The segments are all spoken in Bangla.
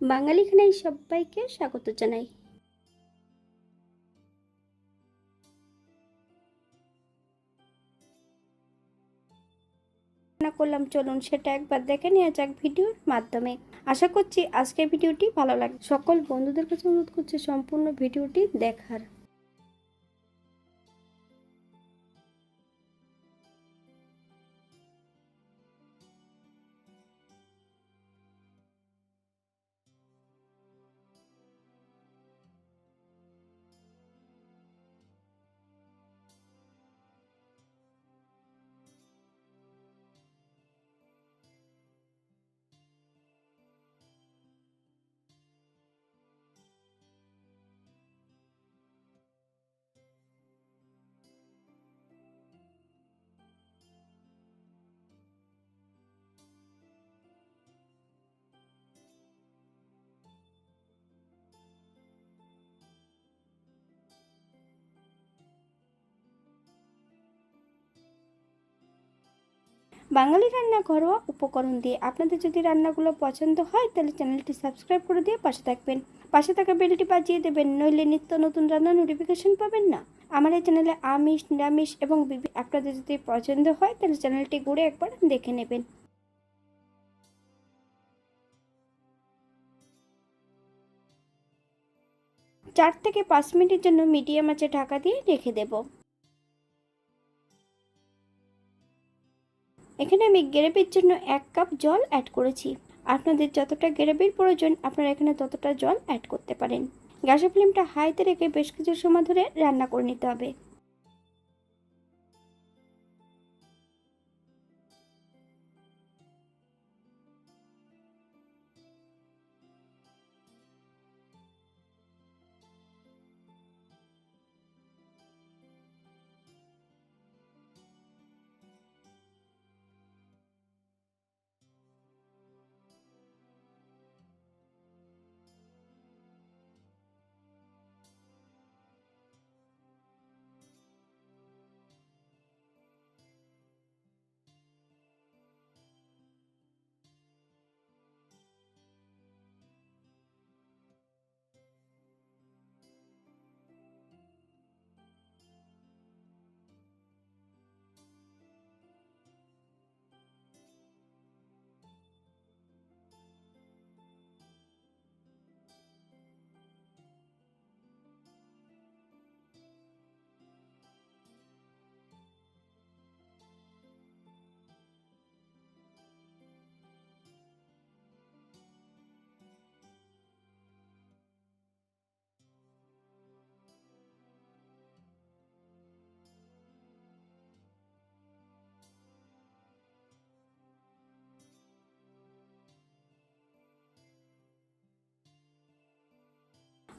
বাঙালি খানায় সবাইকে স্বাগত জানাই। রান্না করলাম, চলুন সেটা একবার দেখে নেওয়া যাক ভিডিওর মাধ্যমে। আশা করছি আজকের ভিডিওটি ভালো লাগবে। সকল বন্ধুদের কাছে অনুরোধ করছি সম্পূর্ণ ভিডিওটি দেখার। বাঙালি রান্না ঘরোয়া উপকরণ দিয়ে। আপনাদের যদি রান্নাগুলো পছন্দ হয় তাহলে চ্যানেলটি সাবস্ক্রাইব করে দিয়ে পাশে থাকবেন। পাশে থাকা বেলটি বাজিয়ে দেবেন, নইলে নিত্য নতুন রান্নার নোটিফিকেশন পাবেন না। আমার এই চ্যানেলে আমিষ, নিরামিষ এবং আপনাদের যদি পছন্দ হয় তাহলে চ্যানেলটি ঘুরে একবার দেখে নেবেন। 4 থেকে 5 মিনিটের জন্য মিডিয়াম আঁচে ঢাকা দিয়ে রেখে দেব। এখানে আমি গ্রেভির জন্য 1 কাপ জল অ্যাড করেছি। আপনাদের যতটা গ্রেভির প্রয়োজন আপনারা এখানে ততটা জল অ্যাড করতে পারেন। গ্যাসের ফ্লেমটা হাইতে রেখে বেশ কিছু সময় ধরে রান্না করে নিতে হবে।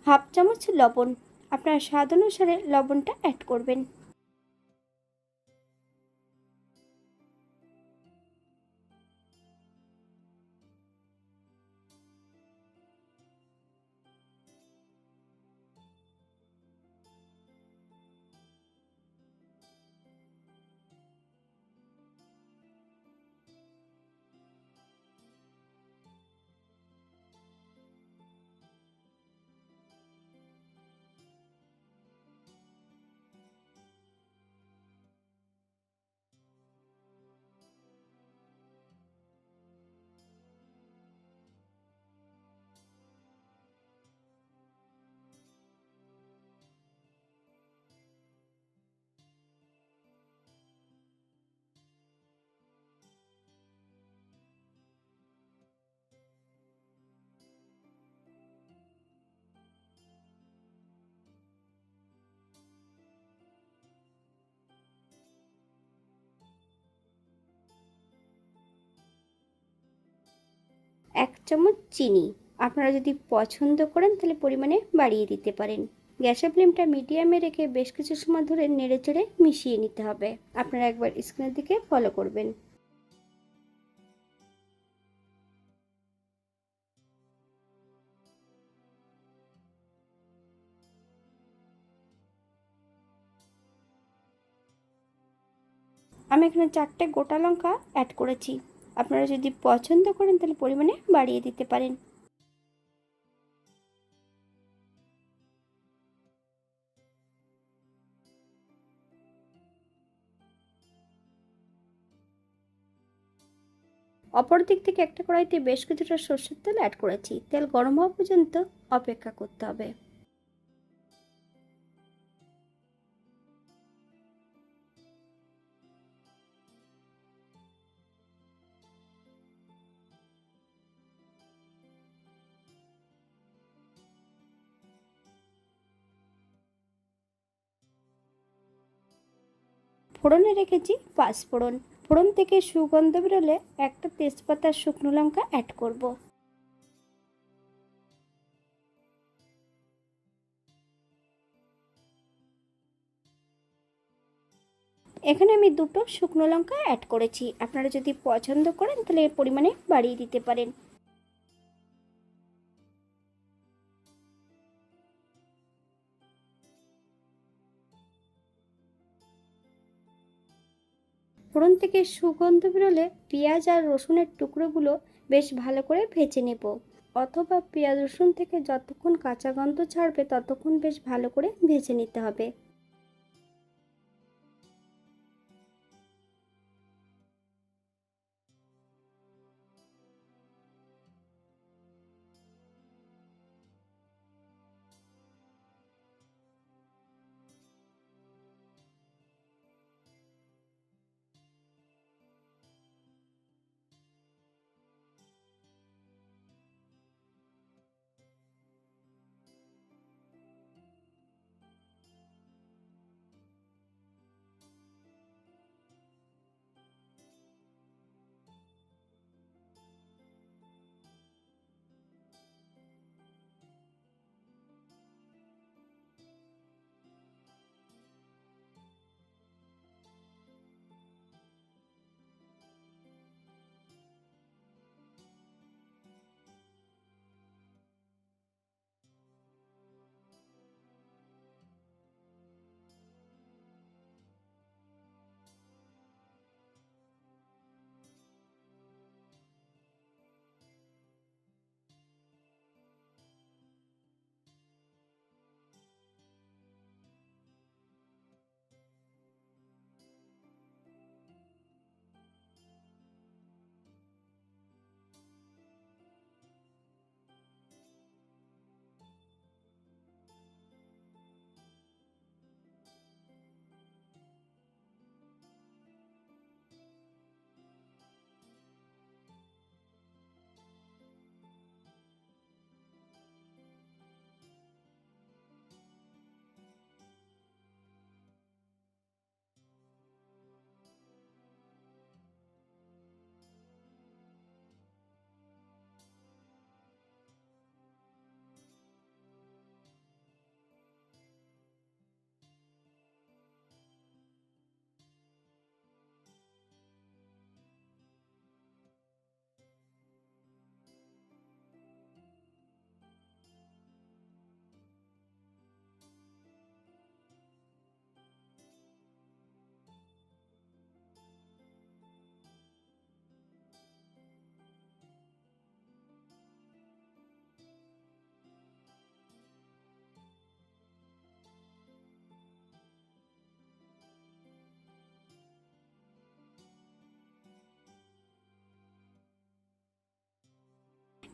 হাফ চামচ লবণ, আপনার স্বাদ অনুসারে লবণটা অ্যাড করবেন। এক চামচ চিনি, আপনারা যদি পছন্দ করেন তাহলে পরিমাণে বাড়িয়ে দিতে পারেন। গ্যাসের ফ্লেমটা মিডিয়ামে রেখে বেশ কিছু সময় ধরে নেড়েচেড়ে মিশিয়ে নিতে হবে। আপনারা একবার স্ক্রিনের দিকে ফলো করবেন। আমি এখানে 4টে গোটা লঙ্কা অ্যাড করেছি। আপনারা যদি পছন্দ করেন তাহলে পরিমাণে বাড়িয়ে দিতে পারেন। অপর দিক থেকে একটা কড়াইতে বেশ কিছুটা সর্ষের তেল অ্যাড করেছি। তেল গরম হওয়া পর্যন্ত অপেক্ষা করতে হবে। ফোড়নে রেখেছি পাঁচফোড়ন। ফোড়ন থেকে সুগন্ধ বেরোলে একটা তেজপাতা, শুকনো লঙ্কা অ্যাড করব। এখানে আমি দুটো শুকনো লঙ্কা অ্যাড করেছি। আপনারা যদি পছন্দ করেন তাহলে এর পরিমাণে বাড়িয়ে দিতে পারেন। ফোড়ন থেকে সুগন্ধ বেরোলে পেঁয়াজ আর রসুনের টুকরোগুলো বেশ ভালো করে ভেজে নেব, অথবা পেঁয়াজ রসুন থেকে যতক্ষণ কাঁচা গন্ধ ছাড়বে ততক্ষণ বেশ ভালো করে ভেজে নিতে হবে।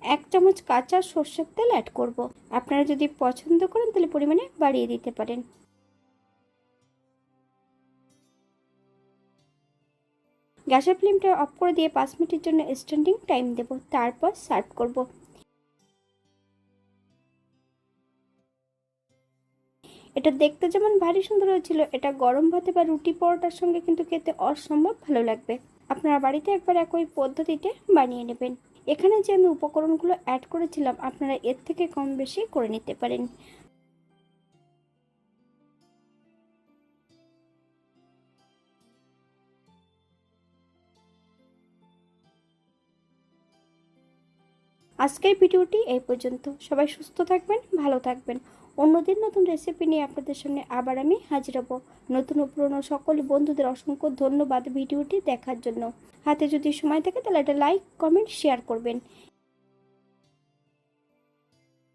এক চামচ কাঁচা সর্ষের তেল অ্যাড করব। আপনারা যদি পছন্দ করেন তাহলে পরিমাণে বাড়িয়ে দিতে পারেন। গ্যাসের ফ্লেমটা অফ করে দিয়ে 5 মিনিটের জন্য স্ট্যান্ডিং টাইম দেব, তারপর সার্ভ করব। এটা দেখতে যেমন ভারী সুন্দর হয়েছিল, এটা গরম ভাতে বা রুটি পরোটার সঙ্গে কিন্তু খেতে অসম্ভব ভালো লাগবে। আপনারা বাড়িতে একবার একই পদ্ধতিতে বানিয়ে নেবেন। এখানে যে আমি উপকরণগুলো অ্যাড করেছিলাম আপনারা এর থেকে কম বেশি করে নিতে পারেন। আজকের ভিডিওটি এই পর্যন্ত। সবাই সুস্থ থাকবেন, ভালো থাকবেন। অন্যদিন নতুন রেসিপি নিয়ে আপনাদের সামনে আবার আমি হাজির হব। নতুন ও পুরনো সকল বন্ধুদের অসংখ্য ধন্যবাদ ভিডিওটি দেখার জন্য। হাতে যদি সময় থাকে তাহলে একটা লাইক, কমেন্ট, শেয়ার করবেন।